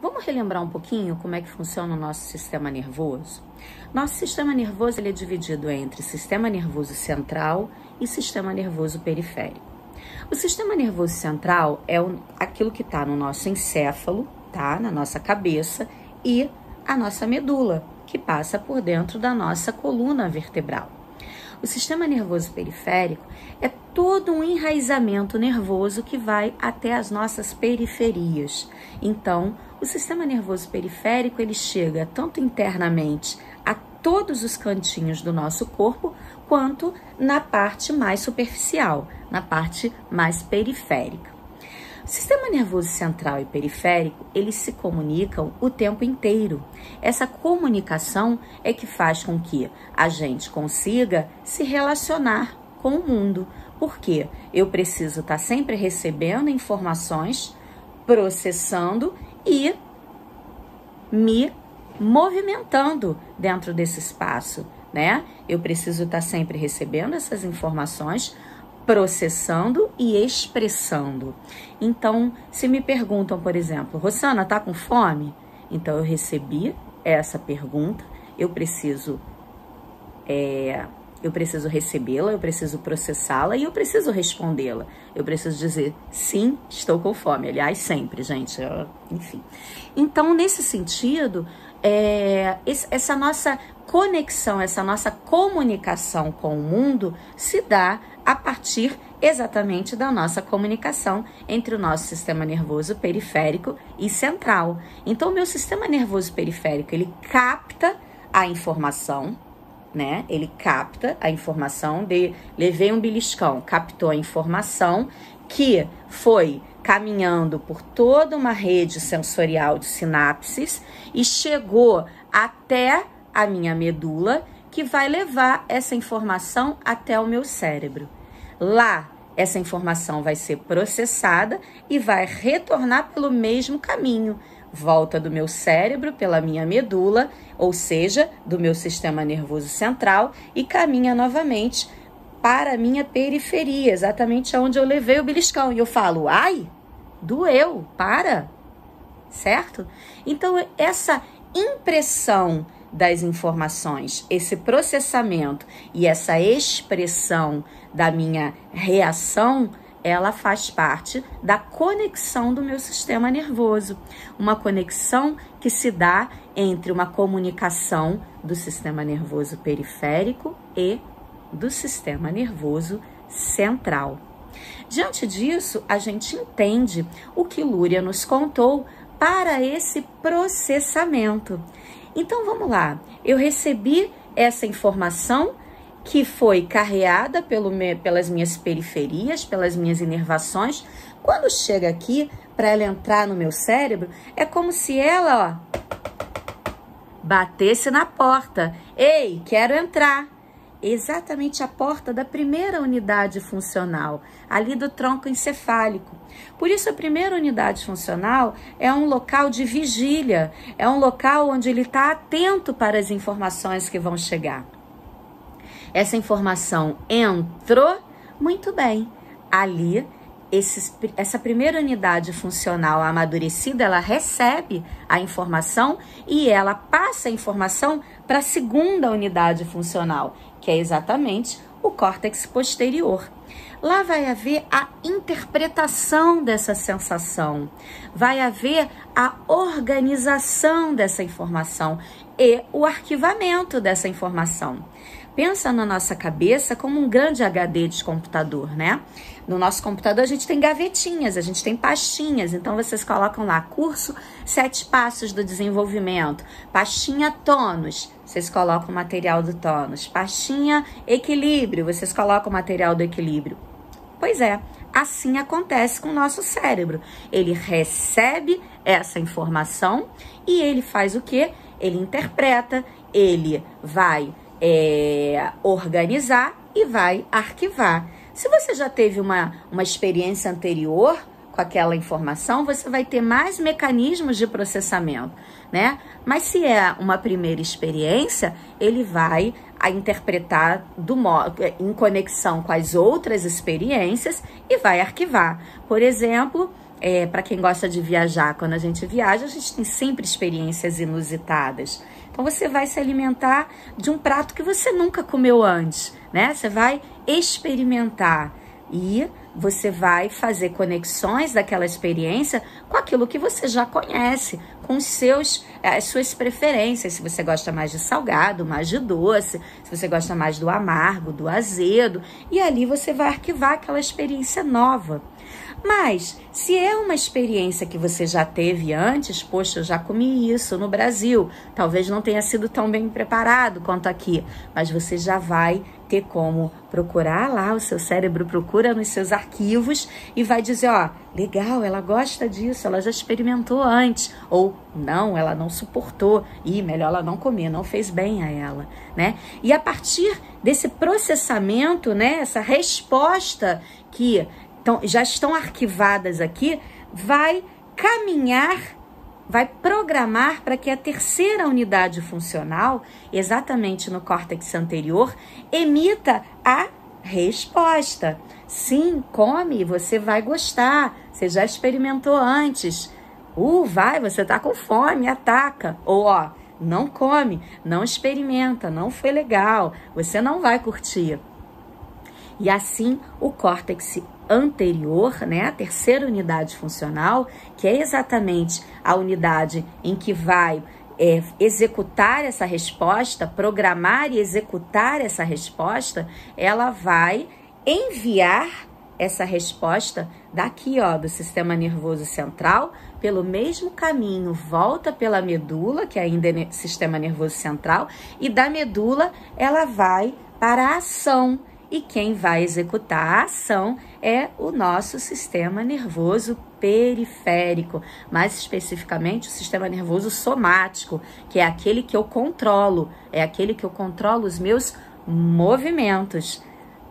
Vamos relembrar um pouquinho como é que funciona o nosso sistema nervoso? Nosso sistema nervoso ele é dividido entre sistema nervoso central e sistema nervoso periférico. O sistema nervoso central é aquilo que está no nosso encéfalo, tá? Na nossa cabeça, e a nossa medula, que passa por dentro da nossa coluna vertebral. O sistema nervoso periférico é todo um enraizamento nervoso que vai até as nossas periferias. Então, o sistema nervoso periférico ele chega tanto internamente a todos os cantinhos do nosso corpo, quanto na parte mais superficial, na parte mais periférica. O sistema nervoso central e periférico, eles se comunicam o tempo inteiro. Essa comunicação é que faz com que a gente consiga se relacionar com o mundo. Porque eu preciso estar sempre recebendo informações, processando e me movimentando dentro desse espaço, né? Eu preciso estar sempre recebendo essas informações, processando e expressando. Então, se me perguntam, por exemplo, Rosana, tá com fome? Então, eu recebi essa pergunta, eu preciso recebê-la, eu preciso processá-la e eu preciso respondê-la. Eu preciso dizer, sim, estou com fome. Aliás, sempre, gente, enfim. Então, nesse sentido, essa nossa conexão, essa nossa comunicação com o mundo se dá a partir exatamente da nossa comunicação entre o nosso sistema nervoso periférico e central. Então, o meu sistema nervoso periférico, ele capta a informação, né? Ele capta a informação levei um beliscão, captou a informação que foi caminhando por toda uma rede sensorial de sinapses e chegou até a minha medula, que vai levar essa informação até o meu cérebro. Lá, essa informação vai ser processada e vai retornar pelo mesmo caminho. Volta do meu cérebro pela minha medula, ou seja, do meu sistema nervoso central, e caminha novamente para a minha periferia, exatamente onde eu levei o beliscão. E eu falo, ai, doeu, para, certo? Então, essa impressão das informações, esse processamento e essa expressão da minha reação, ela faz parte da conexão do meu sistema nervoso. Uma conexão que se dá entre uma comunicação do sistema nervoso periférico e do sistema nervoso central. Diante disso, a gente entende o que Lúria nos contou para esse processamento. Então, vamos lá. Eu recebi essa informação que foi carreada pelas minhas periferias, pelas minhas inervações. Quando chega aqui, para ela entrar no meu cérebro, é como se ela, batesse na porta. Ei, quero entrar. Exatamente a porta da primeira unidade funcional, ali do tronco encefálico. Por isso, a primeira unidade funcional é um local de vigília, é um local onde ele está atento para as informações que vão chegar. Essa informação entrou, muito bem. Ali, essa primeira unidade funcional amadurecida, ela recebe a informação e ela passa a informação para a segunda unidade funcional, que é exatamente o córtex posterior. Lá vai haver a interpretação dessa sensação, vai haver a organização dessa informação e o arquivamento dessa informação. Pensa na nossa cabeça como um grande HD de computador, né? No nosso computador a gente tem gavetinhas, a gente tem pastinhas, então vocês colocam lá curso 7 passos do desenvolvimento, pastinha tônus, vocês colocam o material do tônus, pastinha equilíbrio, vocês colocam o material do equilíbrio. Pois é, assim acontece com o nosso cérebro. Ele recebe essa informação e ele faz o quê? Ele interpreta, ele vai organizar e vai arquivar. Se você já teve uma experiência anterior com aquela informação, você vai ter mais mecanismos de processamento, né? Mas se é uma primeira experiência, ele vai interpretar em conexão com as outras experiências e vai arquivar. Por exemplo, para quem gosta de viajar, quando a gente viaja, a gente tem sempre experiências inusitadas. Então você vai se alimentar de um prato que você nunca comeu antes, né? Você vai experimentar e você vai fazer conexões daquela experiência com aquilo que você já conhece, com as suas preferências, se você gosta mais de salgado, mais de doce, se você gosta mais do amargo, do azedo, e ali você vai arquivar aquela experiência nova. Mas, se é uma experiência que você já teve antes, poxa, eu já comi isso no Brasil, talvez não tenha sido tão bem preparado quanto aqui, mas você já vai ter como procurar lá, o seu cérebro procura nos seus arquivos e vai dizer, ó, legal, ela gosta disso, ela já experimentou antes, ou não, ela não suportou, e melhor ela não comer, não fez bem a ela, né? E a partir desse processamento, né, essa resposta que já estão arquivadas aqui, vai caminhar, vai programar para que a terceira unidade funcional, exatamente no córtex anterior, emita a resposta. Sim, come, você vai gostar, você já experimentou antes. Você tá com fome, ataca. Ou, ó, não come, não experimenta, não foi legal, você não vai curtir. E assim, o córtex anterior, né, a terceira unidade funcional, que é exatamente a unidade em que vai executar essa resposta, programar e executar essa resposta, ela vai enviar essa resposta daqui, ó, do sistema nervoso central, pelo mesmo caminho, volta pela medula, que ainda é sistema nervoso central, e da medula ela vai para a ação. E quem vai executar a ação é o nosso sistema nervoso periférico, mais especificamente o sistema nervoso somático, que é aquele que eu controlo, os meus movimentos.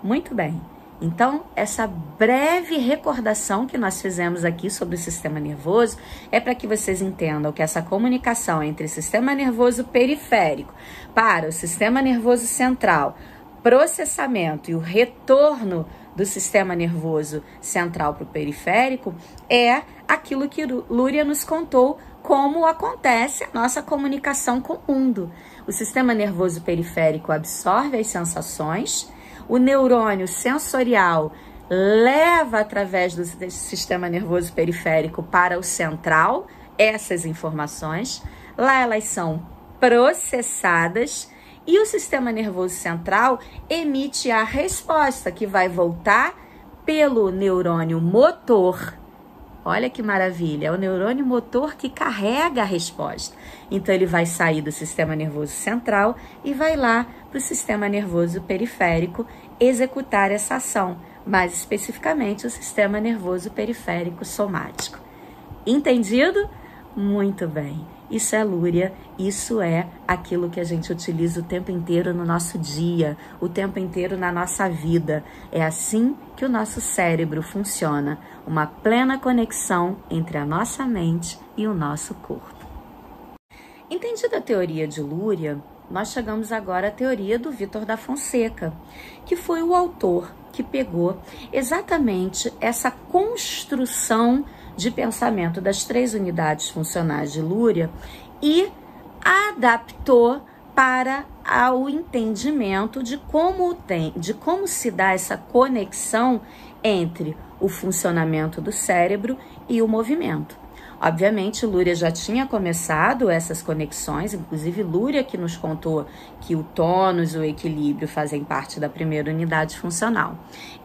Muito bem. Então, essa breve recordação que nós fizemos aqui sobre o sistema nervoso é para que vocês entendam que essa comunicação entre o sistema nervoso periférico para o sistema nervoso central, processamento e o retorno do sistema nervoso central para o periférico é aquilo que Lúria nos contou como acontece a nossa comunicação com o mundo. O sistema nervoso periférico absorve as sensações, o neurônio sensorial leva através do sistema nervoso periférico para o central essas informações, lá elas são processadas e o sistema nervoso central emite a resposta que vai voltar pelo neurônio motor. Olha que maravilha, é o neurônio motor que carrega a resposta. Então ele vai sair do sistema nervoso central e vai lá para o sistema nervoso periférico executar essa ação, mais especificamente o sistema nervoso periférico somático. Entendido? Muito bem. Isso é Lúria, isso é aquilo que a gente utiliza o tempo inteiro no nosso dia, o tempo inteiro na nossa vida. É assim que o nosso cérebro funciona, uma plena conexão entre a nossa mente e o nosso corpo. Entendida a teoria de Lúria, nós chegamos agora à teoria do Vítor da Fonseca, que foi o autor que pegou exatamente essa construção de pensamento das 3 unidades funcionais de Lúria e adaptou para o entendimento de como se dá essa conexão entre o funcionamento do cérebro e o movimento. Obviamente, Lúria já tinha começado essas conexões, inclusive Lúria que nos contou que o tônus e o equilíbrio fazem parte da primeira unidade funcional.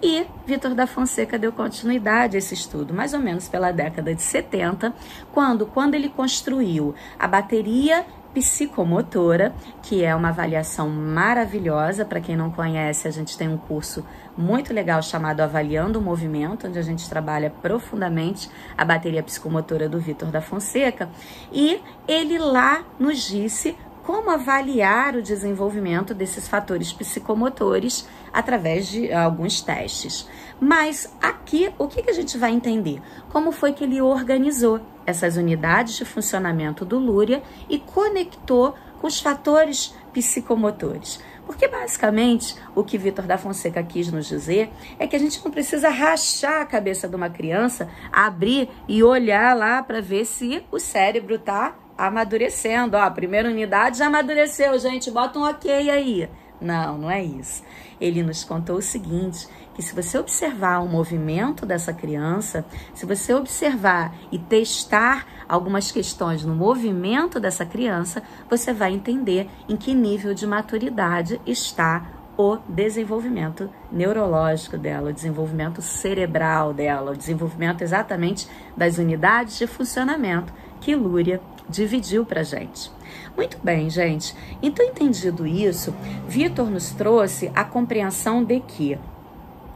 E Vítor da Fonseca deu continuidade a esse estudo, mais ou menos pela década de 70, quando ele construiu a bateria psicomotora, que é uma avaliação maravilhosa. Para quem não conhece, a gente tem um curso muito legal chamado Avaliando o Movimento, onde a gente trabalha profundamente a bateria psicomotora do Vítor da Fonseca, e ele lá nos disse como avaliar o desenvolvimento desses fatores psicomotores através de alguns testes. Mas aqui, o que a gente vai entender? Como foi que ele organizou essas unidades de funcionamento do Lúria e conectou com os fatores psicomotores. Porque basicamente o que Vítor da Fonseca quis nos dizer é que a gente não precisa rachar a cabeça de uma criança, abrir e olhar lá para ver se o cérebro está amadurecendo. Ó, a primeira unidade já amadureceu, gente, bota um ok aí. Não, não é isso. Ele nos contou o seguinte, que se você observar o movimento dessa criança, se você observar e testar algumas questões no movimento dessa criança, você vai entender em que nível de maturidade está o desenvolvimento neurológico dela, o desenvolvimento cerebral dela, o desenvolvimento exatamente das unidades de funcionamento que Lúria dividiu pra gente. Muito bem, gente. Então, entendido isso, Vítor nos trouxe a compreensão de que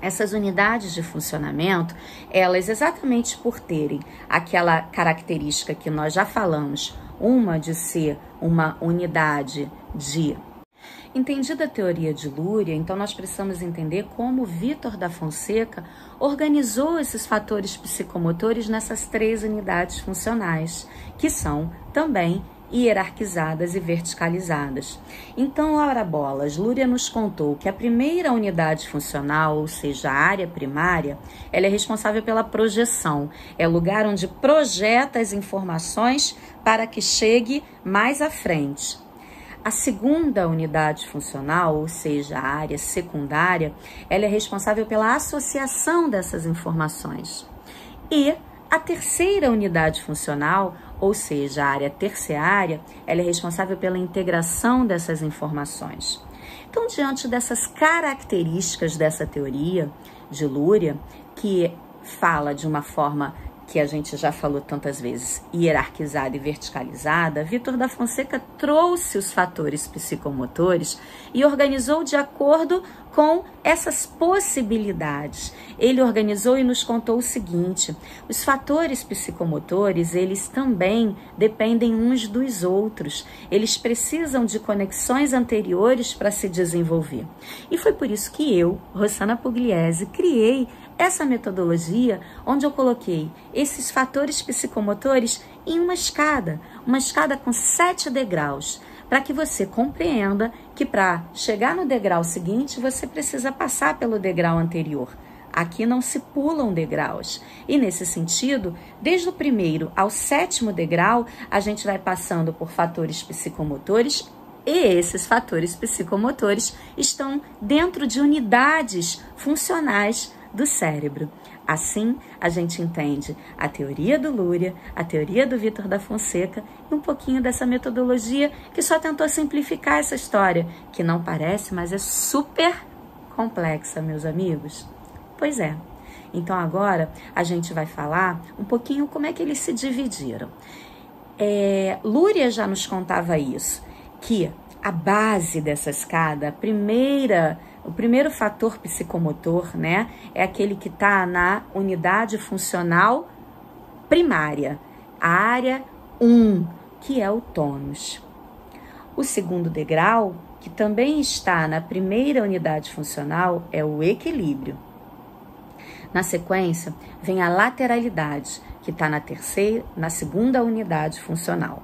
essas unidades de funcionamento, elas exatamente por terem aquela característica que nós já falamos, uma de ser uma unidade de... Entendida a teoria de Lúria, então nós precisamos entender como Vítor da Fonseca organizou esses fatores psicomotores nessas 3 unidades funcionais, que são também hierarquizadas e verticalizadas. Então, ora bolas, Lúria nos contou que a primeira unidade funcional, ou seja, a área primária, ela é responsável pela projeção. É o lugar onde projeta as informações para que chegue mais à frente. A segunda unidade funcional, ou seja, a área secundária, ela é responsável pela associação dessas informações. E a terceira unidade funcional, ou seja, a área terciária, ela é responsável pela integração dessas informações. Então, diante dessas características dessa teoria de Lúria, que fala de uma forma que a gente já falou tantas vezes, hierarquizada e verticalizada, Vítor da Fonseca trouxe os fatores psicomotores e organizou de acordo com essas possibilidades. Ele organizou e nos contou o seguinte: os fatores psicomotores, eles também dependem uns dos outros. Eles precisam de conexões anteriores para se desenvolver. E foi por isso que eu, Rossana Pugliese, criei essa metodologia onde eu coloquei esses fatores psicomotores em uma escada com 7 degraus, para que você compreenda que para chegar no degrau seguinte, você precisa passar pelo degrau anterior. Aqui não se pulam degraus. E nesse sentido, desde o 1º ao 7º degrau, a gente vai passando por fatores psicomotores e esses fatores psicomotores estão dentro de unidades funcionais do cérebro. Assim, a gente entende a teoria do Lúria, a teoria do Vítor da Fonseca e um pouquinho dessa metodologia que só tentou simplificar essa história, que não parece, mas é super complexa, meus amigos. Pois é. Então agora a gente vai falar um pouquinho como é que eles se dividiram. Lúria já nos contava isso, que a base dessa escada, o primeiro fator psicomotor, né, é aquele que está na unidade funcional primária, a área 1, que é o tônus. O segundo degrau, que também está na primeira unidade funcional, é o equilíbrio. Na sequência, vem a lateralidade, que está na segunda unidade funcional.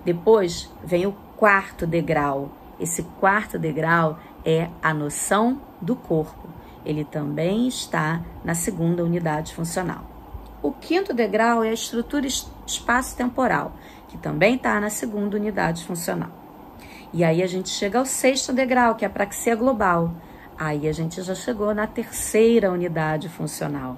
Depois vem o 4º degrau. Esse 4º degrau é a noção do corpo. Ele também está na segunda unidade funcional. O 5º degrau é a estrutura espaço-temporal, que também está na segunda unidade funcional. E aí a gente chega ao 6º degrau, que é a praxia global. Aí a gente já chegou na terceira unidade funcional.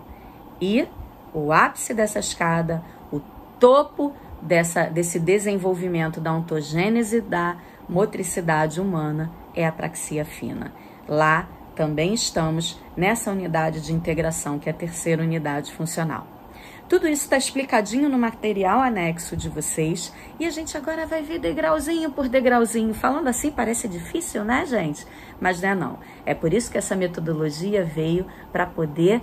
E o ápice dessa escada, o topo desse desenvolvimento da ontogênese da motricidade humana é a praxia fina. Lá também estamos nessa unidade de integração, que é a terceira unidade funcional. Tudo isso está explicadinho no material anexo de vocês e a gente agora vai ver degrauzinho por degrauzinho. Falando assim parece difícil, né, gente? Mas não é não. É por isso que essa metodologia veio para poder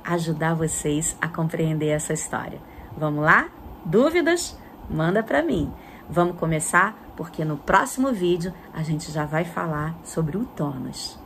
ajudar vocês a compreender essa história. Vamos lá? Dúvidas? Manda para mim. Vamos começar porque no próximo vídeo a gente já vai falar sobre o tônus.